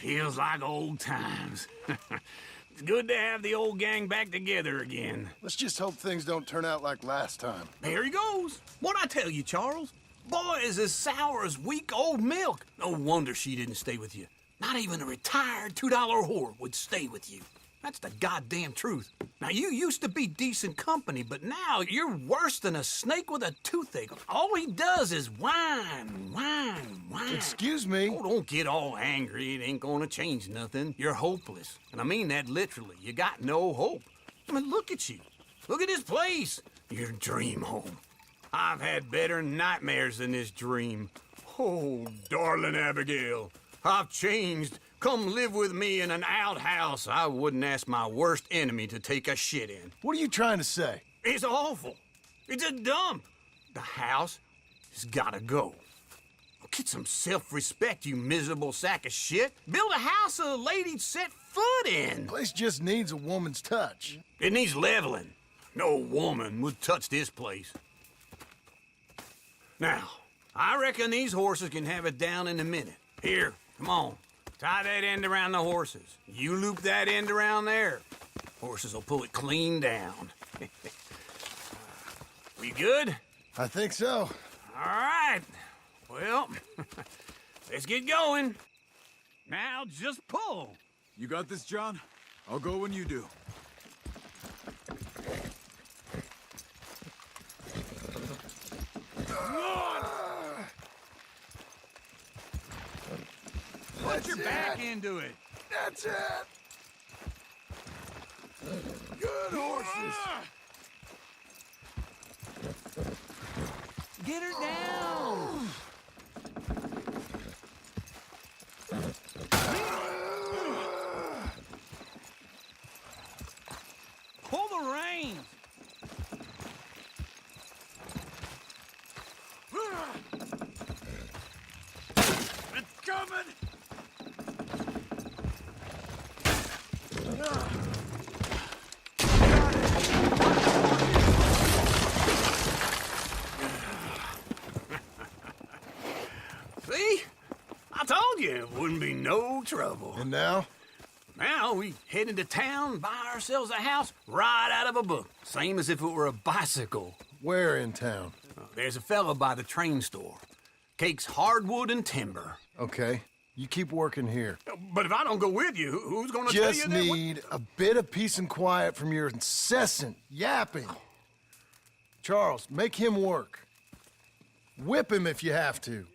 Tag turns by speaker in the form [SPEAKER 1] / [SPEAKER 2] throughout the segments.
[SPEAKER 1] Feels like old times. It's good to have the old gang back together again.
[SPEAKER 2] Let's just hope things don't turn out like last time.
[SPEAKER 1] There he goes. What'd I tell you, Charles? Boy is as sour as week-old milk. No wonder she didn't stay with you. Not even a retired $2 whore would stay with you. That's the goddamn truth. Now, you used to be decent company, but now you're worse than a snake with a toothache. All he does is whine, whine, whine.
[SPEAKER 2] Excuse me?
[SPEAKER 1] Oh, don't get all angry. It ain't gonna change nothing. You're hopeless. And I mean that literally. You got no hope. I mean, look at you. Look at this place. Your dream home. I've had better nightmares than this dream. Oh, darling Abigail, I've changed. Come live with me in an outhouse I wouldn't ask my worst enemy to take a shit in.
[SPEAKER 2] What are you trying to say?
[SPEAKER 1] It's awful. It's a dump. The house has gotta go. Get some self-respect, you miserable sack of shit. Build a house a lady'd set foot in.
[SPEAKER 2] Place just needs a woman's touch.
[SPEAKER 1] It needs leveling. No woman would touch this place. Now, I reckon these horses can have it down in a minute. Here, come on. Tie that end around the horses. You loop that end around there. Horses will pull it clean down. We good?
[SPEAKER 2] I think so.
[SPEAKER 1] All right. Well, let's get going. Now just pull.
[SPEAKER 3] You got this, John? I'll go when you do.
[SPEAKER 1] Put your back into it.
[SPEAKER 2] That's it. Good horses.
[SPEAKER 1] Get her down. Pull the reins.
[SPEAKER 3] It's coming!
[SPEAKER 1] See? I told you it wouldn't be no trouble.
[SPEAKER 2] And now?
[SPEAKER 1] Now we head into town, buy ourselves a house right out of a book. Same as if it were a bicycle.
[SPEAKER 2] Where in town?
[SPEAKER 1] There's a fella by the train store. Cakes hardwood and timber.
[SPEAKER 2] Okay. You keep working here.
[SPEAKER 1] But if I don't go with you, who's gonna tell you
[SPEAKER 2] Just
[SPEAKER 1] that?
[SPEAKER 2] need a bit of peace and quiet from your incessant yapping. Charles, make him work. Whip him if you have to.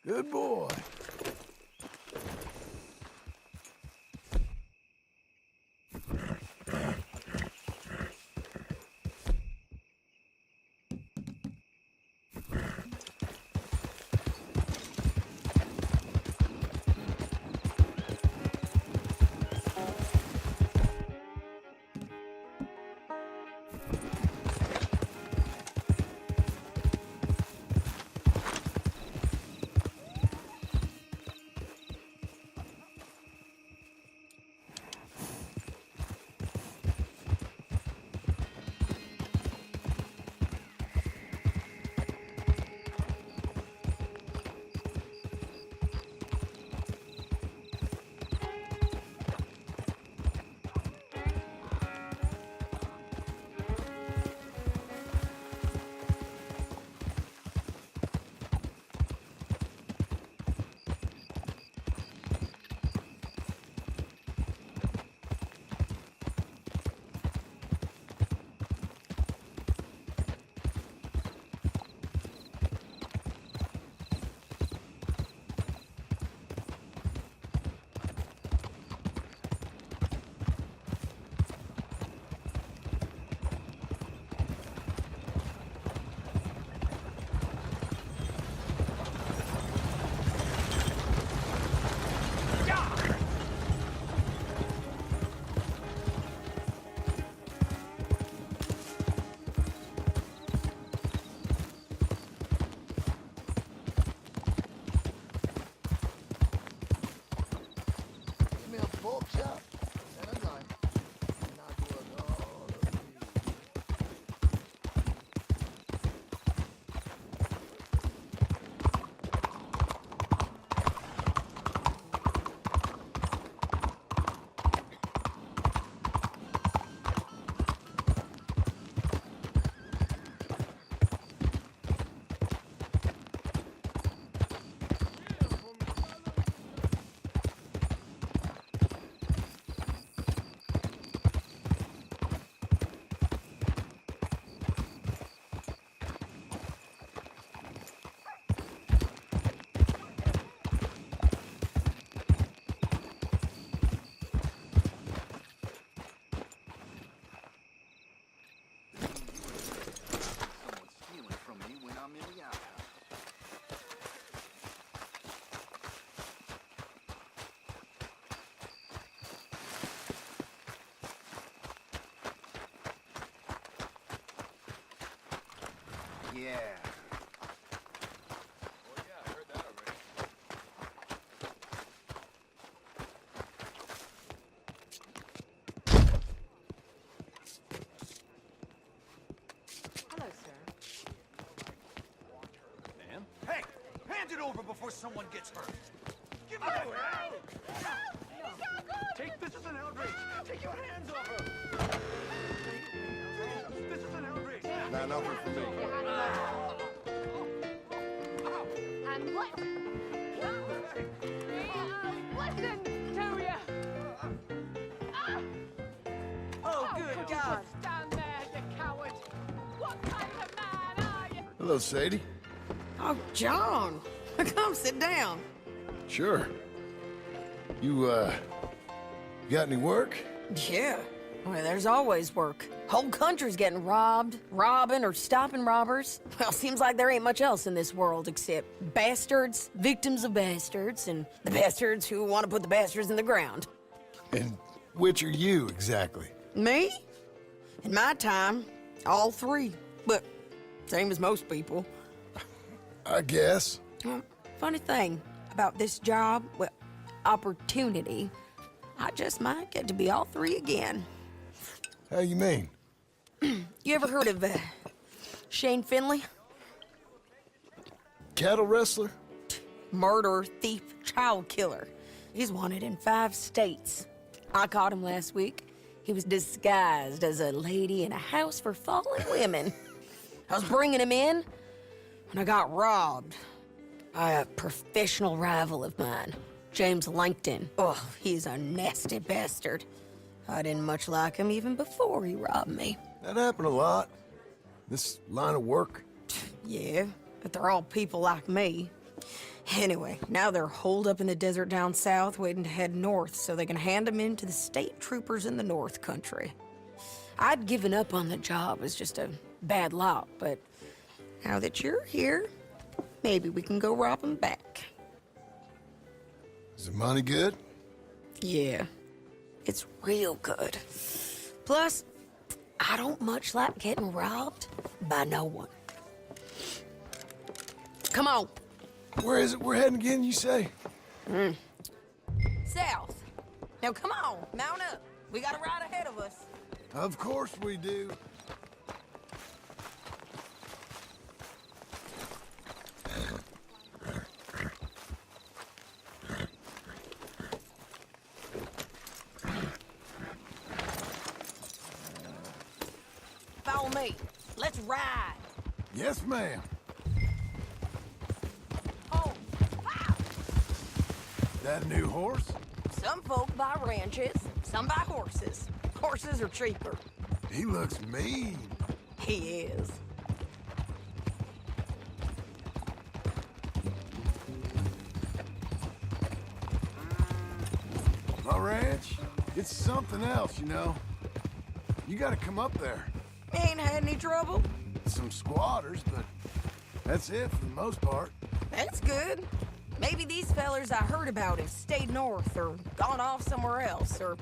[SPEAKER 2] Good boy. Yeah.
[SPEAKER 4] Hello, sir.
[SPEAKER 3] Ma'am? Hey! Hand it over before someone gets hurt! Give me that! Take this is an outrage! Take your hands off her! This is an outrage!
[SPEAKER 2] Not nothing for me.
[SPEAKER 4] And what? Listen to you!
[SPEAKER 5] Oh, good God!
[SPEAKER 4] Stand there, you coward! What kind of man are you?
[SPEAKER 2] Hello, Sadie.
[SPEAKER 5] Oh, John! Come sit down.
[SPEAKER 2] Sure. You got any work?
[SPEAKER 5] Yeah. Well, there's always work. Whole country's getting robbed, robbing, or stopping robbers. Well, seems like there ain't much else in this world except bastards, victims of bastards, and the bastards who want to put the bastards in the ground.
[SPEAKER 2] And which are you, exactly?
[SPEAKER 5] Me? In my time, all three. But same as most people.
[SPEAKER 2] I guess.
[SPEAKER 5] Well, funny thing about this job, well, opportunity, I just might get to be all three again.
[SPEAKER 2] How you mean?
[SPEAKER 5] You ever heard of Shane Finley?
[SPEAKER 2] Cattle wrestler?
[SPEAKER 5] Murderer, thief, child killer. He's wanted in 5 states. I caught him last week. He was disguised as a lady in a house for fallen women. I was bringing him in when I got robbed by a professional rival of mine, James Langton. Oh, he's a nasty bastard. I didn't much like him even before he robbed me.
[SPEAKER 2] That happened a lot. This line of work.
[SPEAKER 5] Yeah, but they're all people like me. Anyway, now they're holed up in the desert down south, waiting to head north so they can hand them in to the state troopers in the north country. I'd given up on the job as just a bad lot, but now that you're here, maybe we can go rob them back.
[SPEAKER 2] Is the money good?
[SPEAKER 5] Yeah, it's real good. Plus, I don't much like getting robbed by no one. Come on.
[SPEAKER 2] Where is it we're heading again, you say?
[SPEAKER 5] South. Now come on, mount up. We got a ride ahead of us.
[SPEAKER 2] Of course we do.
[SPEAKER 5] Follow me. Let's ride.
[SPEAKER 2] Yes, ma'am.
[SPEAKER 5] Oh, wow.
[SPEAKER 2] That new horse?
[SPEAKER 5] Some folk buy ranches, some buy horses. Horses are cheaper.
[SPEAKER 2] He looks mean.
[SPEAKER 5] He is.
[SPEAKER 2] My ranch, it's something else, you know. You gotta come up there.
[SPEAKER 5] Ain't had any trouble?
[SPEAKER 2] Some squatters, but that's it for the most part.
[SPEAKER 5] That's good. Maybe these fellers I heard about have stayed north or gone off somewhere else or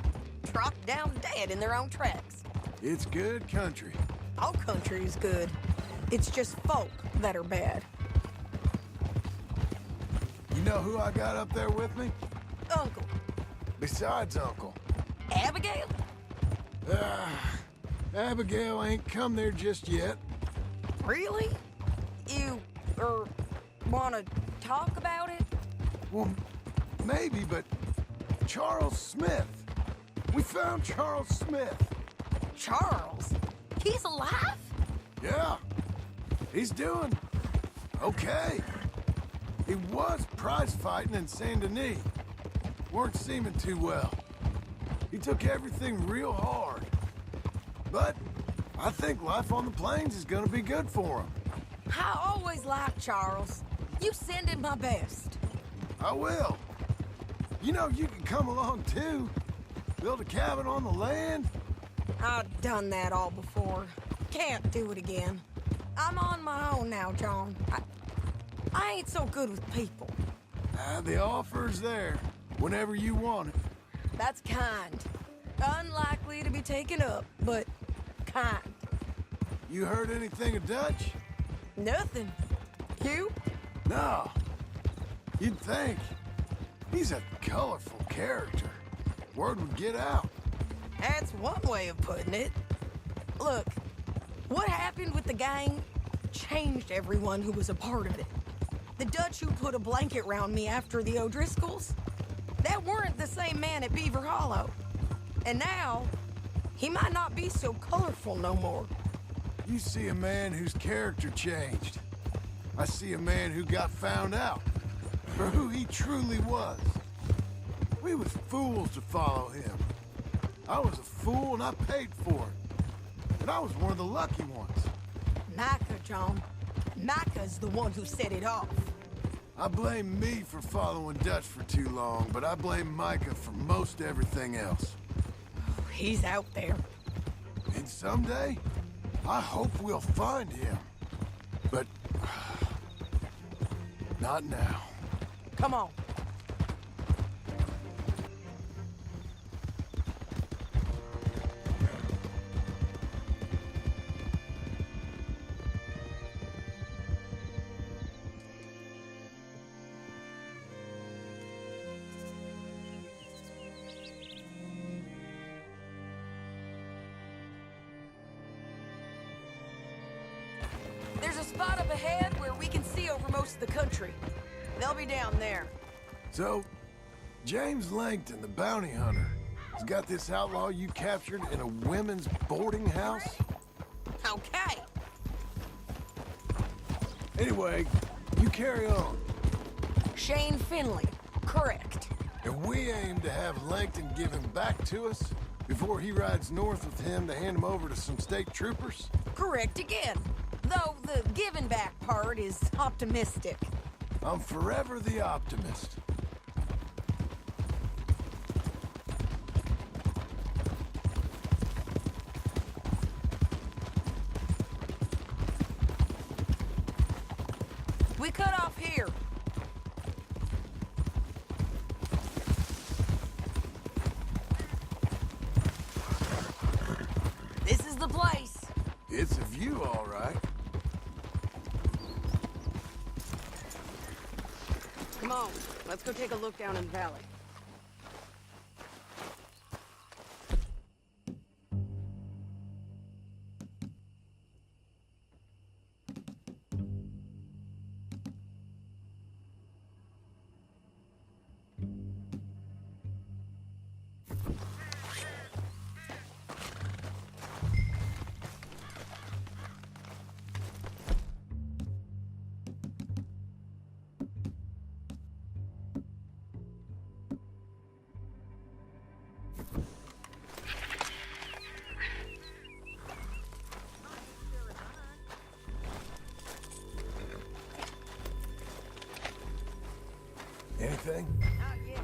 [SPEAKER 5] dropped down dead in their own tracks.
[SPEAKER 2] It's good country.
[SPEAKER 5] All country is good. It's just folk that are bad.
[SPEAKER 2] You know who I got up there with me?
[SPEAKER 5] Uncle.
[SPEAKER 2] Besides Uncle.
[SPEAKER 5] Abigail?
[SPEAKER 2] Abigail ain't come there just yet.
[SPEAKER 5] Really? You, wanna talk about it?
[SPEAKER 2] Well, maybe, but Charles Smith. We found Charles Smith.
[SPEAKER 5] Charles? He's alive?
[SPEAKER 2] Yeah, he's doing okay. He was prize fighting in Saint Denis. Weren't seeming too well. He took everything real hard. But I think life on the plains is gonna be good for him.
[SPEAKER 5] I always liked Charles. You send him my best.
[SPEAKER 2] I will. You know, you can come along too. Build a cabin on the land.
[SPEAKER 5] I've done that all before. Can't do it again. I'm on my own now, John. I ain't so good with people.
[SPEAKER 2] The offer's there whenever you want it.
[SPEAKER 5] That's kind. Unlikely to be taken up, but kind.
[SPEAKER 2] You heard anything of Dutch?
[SPEAKER 5] Nothing. You?
[SPEAKER 2] No. You'd think. He's a colorful character. Word would get out.
[SPEAKER 5] That's one way of putting it. Look, what happened with the gang changed everyone who was a part of it. The Dutch who put a blanket round me after the O'Driscolls, that weren't the same man at Beaver Hollow. And now, he might not be so colorful no more.
[SPEAKER 2] You see a man whose character changed. I see a man who got found out for who he truly was. We was fools to follow him. I was a fool and I paid for it. But I was one of the lucky ones.
[SPEAKER 5] Micah, John. Micah's the one who set it off.
[SPEAKER 2] I blame me for following Dutch for too long, but I blame Micah for most everything else.
[SPEAKER 5] He's out there.
[SPEAKER 2] And someday, I hope we'll find him. But not now.
[SPEAKER 5] Come on. There's a spot up ahead where we can see over most of the country. They'll be down there.
[SPEAKER 2] So, James Langton, the bounty hunter, has got this outlaw you captured in a women's boarding house?
[SPEAKER 5] Okay.
[SPEAKER 2] Anyway, you carry on.
[SPEAKER 5] Shane Finley. Correct.
[SPEAKER 2] And we aim to have Langton give him back to us before he rides north with him to hand him over to some state troopers?
[SPEAKER 5] Correct again. Though the giving back part is optimistic.
[SPEAKER 2] I'm forever the optimist.
[SPEAKER 5] We cut off here. This is the place.
[SPEAKER 2] It's a view, all right.
[SPEAKER 5] Come on, let's go take a look down in the valley.
[SPEAKER 2] Anything?
[SPEAKER 5] Not yet.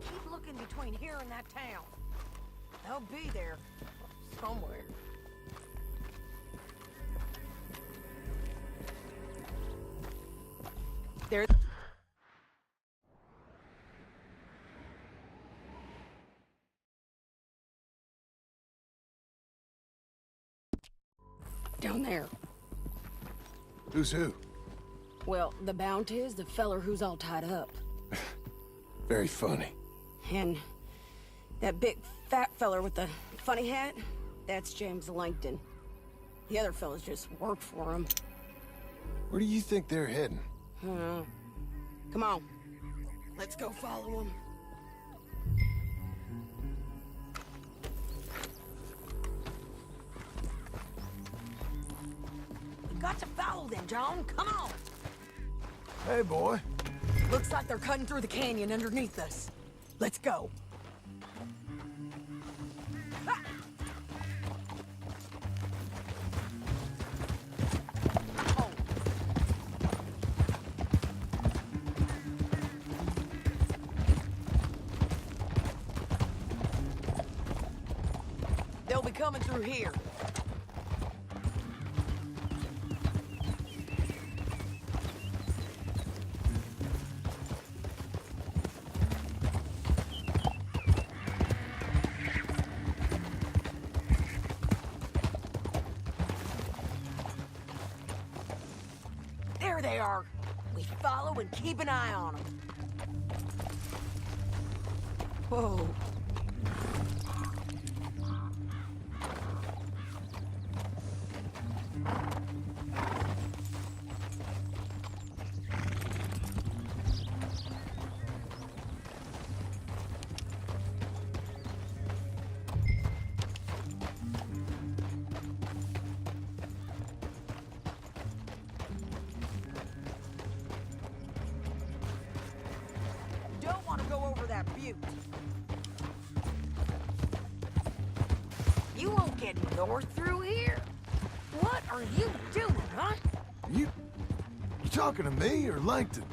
[SPEAKER 5] Keep looking between here and that town. They'll be there. Somewhere. There. Down there.
[SPEAKER 2] Who's who?
[SPEAKER 5] Well, the Bounty is the feller who's all tied up.
[SPEAKER 2] Very funny.
[SPEAKER 5] And that big fat feller with the funny hat, that's James Langton. The other fellas just work for him.
[SPEAKER 2] Where do you think they're heading?
[SPEAKER 5] Come on. Let's go follow them. We got to follow them, John. Come on.
[SPEAKER 2] Hey, boy.
[SPEAKER 5] Looks like they're cutting through the canyon underneath us. Let's go. Ha! Oh. They'll be coming through here. they are. We follow and keep an eye on them. Whoa. Don't want to go over that butte. You won't get north through here. What are you doing, huh?
[SPEAKER 2] You talking to me or Langton?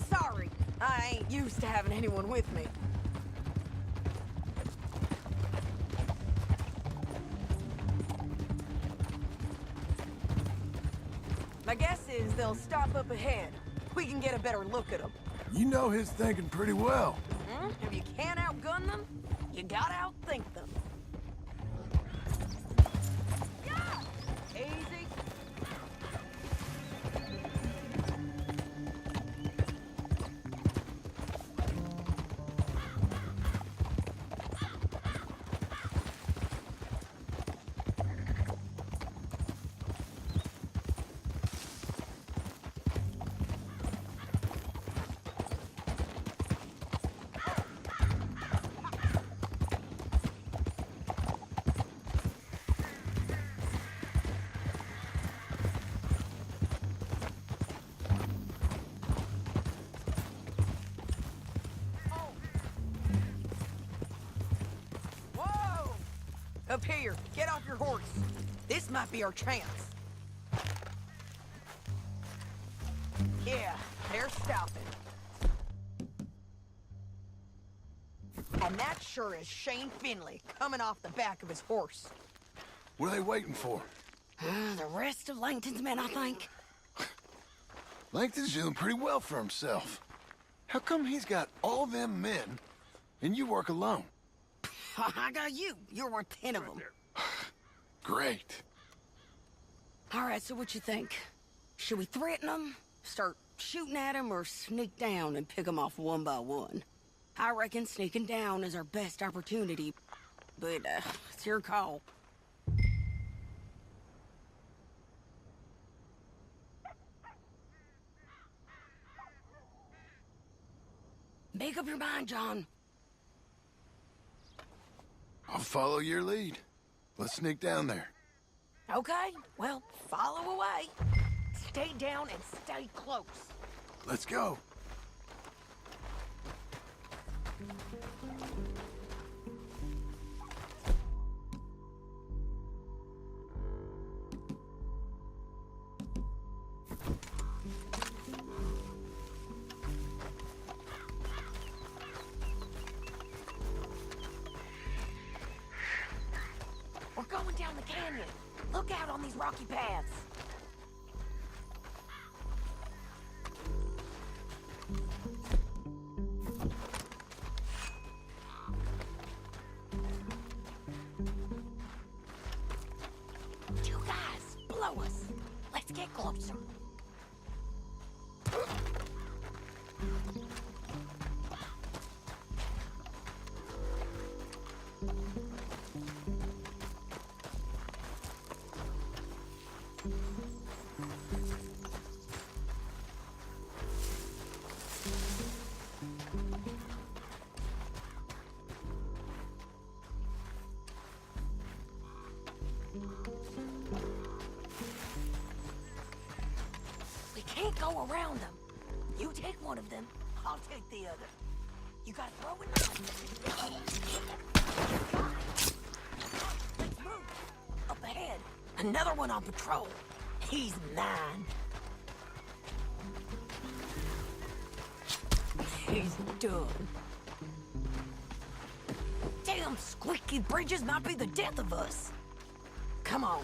[SPEAKER 5] Sorry, I ain't used to having anyone with me. My guess is they'll stop up ahead. We can get a better look at them.
[SPEAKER 2] You know his thinking pretty well.
[SPEAKER 5] If you can't outgun them, you gotta outthink them. Yeah! Easy. Whoa! Up here, get off your horse. This might be our chance. Yeah, they're stopping. And that sure is Shane Finley coming off the back of his horse.
[SPEAKER 2] What are they waiting for?
[SPEAKER 5] The rest of Langton's men, I think.
[SPEAKER 2] Langton's doing pretty well for himself. How come he's got all them men and you work alone?
[SPEAKER 5] I got you. You're worth 10 of them.
[SPEAKER 2] Great.
[SPEAKER 5] All right, so what you think? Should we threaten them, start shooting at them, or sneak down and pick them off one by one? I reckon sneaking down is our best opportunity, but it's your call. Make up your mind, John.
[SPEAKER 2] I'll follow your lead. Let's sneak down there.
[SPEAKER 5] Okay, well, follow away. Stay down and stay close.
[SPEAKER 2] Let's go.
[SPEAKER 5] We're going down the canyon. Look out on these rocky paths. You guys, blow us. Let's get closer. We can't go around them. You take one of them, I'll take the other. You gotta throw it now. Let's move. Up ahead, another one on patrol. He's mine. He's done. Damn squeaky bridges might be the death of us. Come on.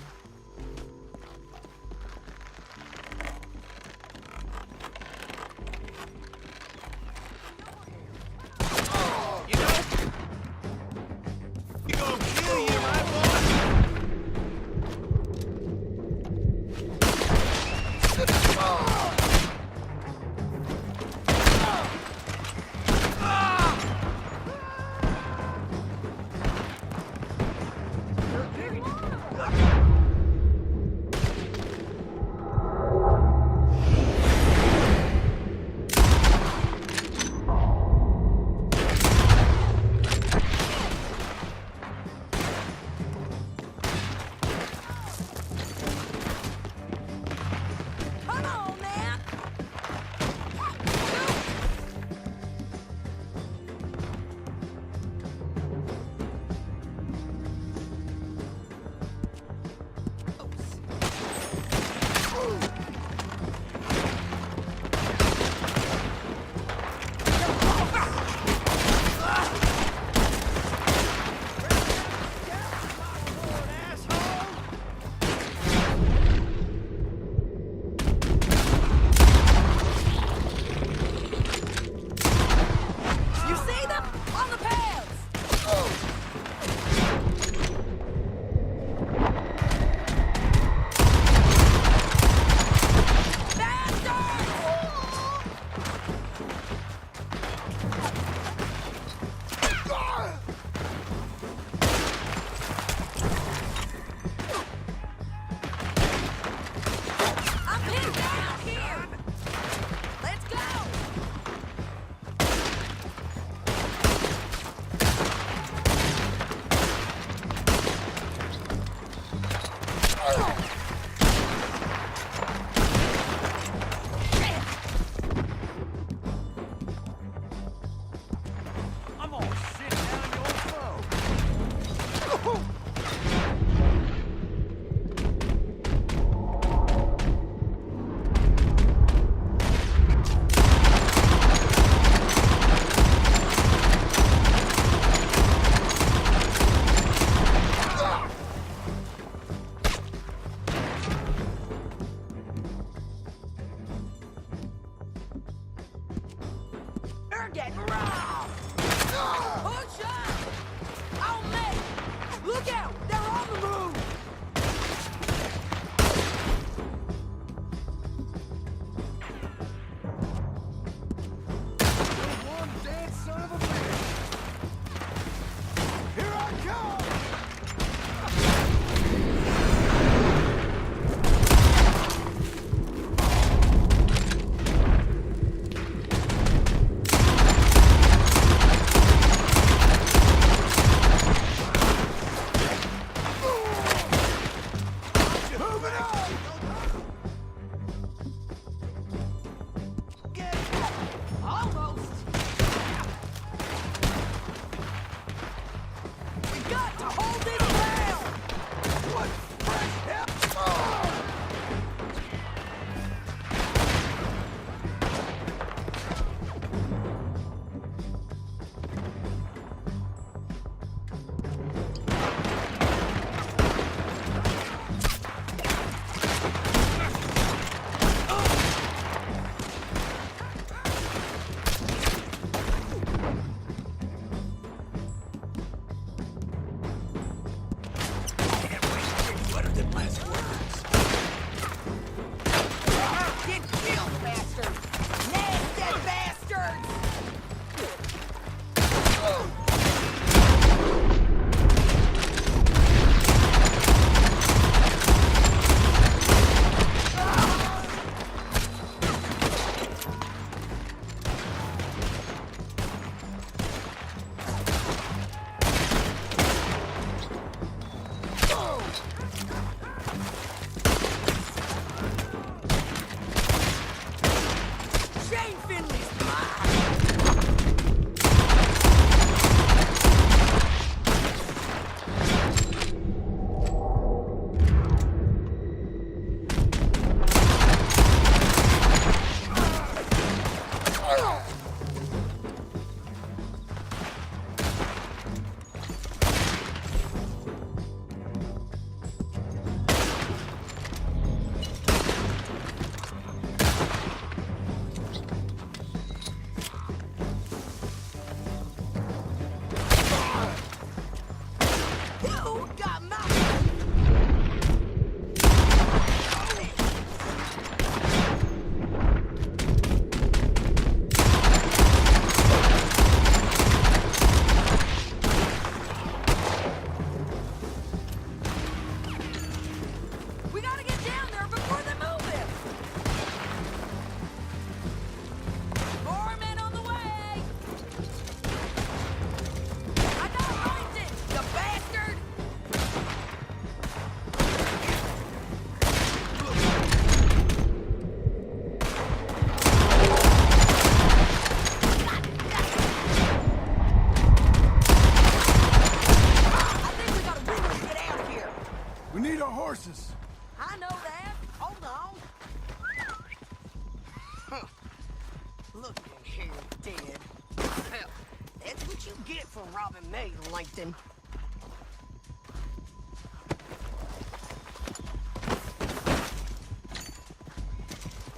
[SPEAKER 5] robbing me, Langton.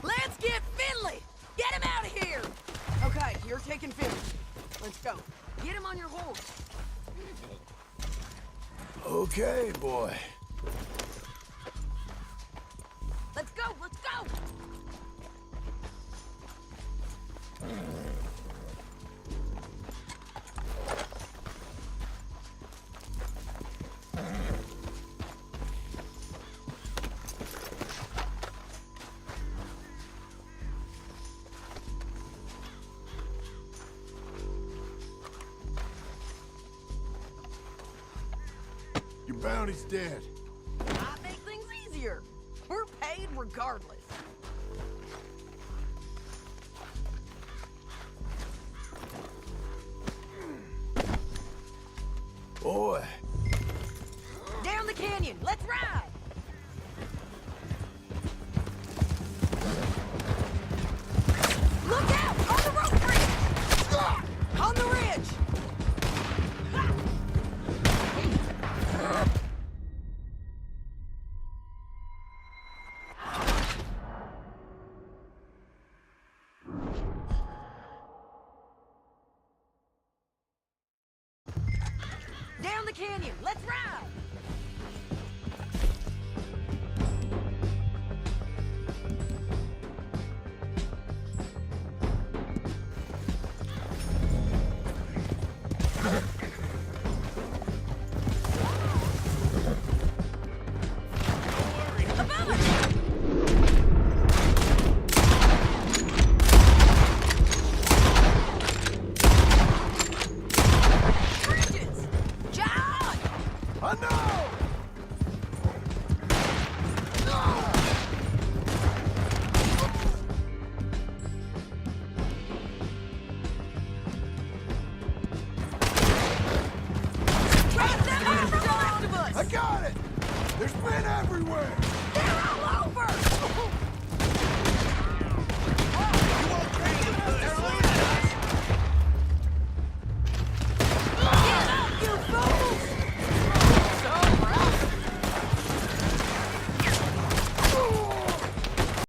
[SPEAKER 5] Let's get Finley! Get him out of here! Okay, you're taking Finley. Let's go. Get him on your horse.
[SPEAKER 2] Okay, boy.
[SPEAKER 5] Let's go, let's go!
[SPEAKER 2] Your bounty's dead.
[SPEAKER 5] I make things easier. We're paid regardless.
[SPEAKER 2] Boy.
[SPEAKER 5] Down the canyon, let's ride! Look out! On the rope bridge! On the ridge! Down the canyon, let's ride!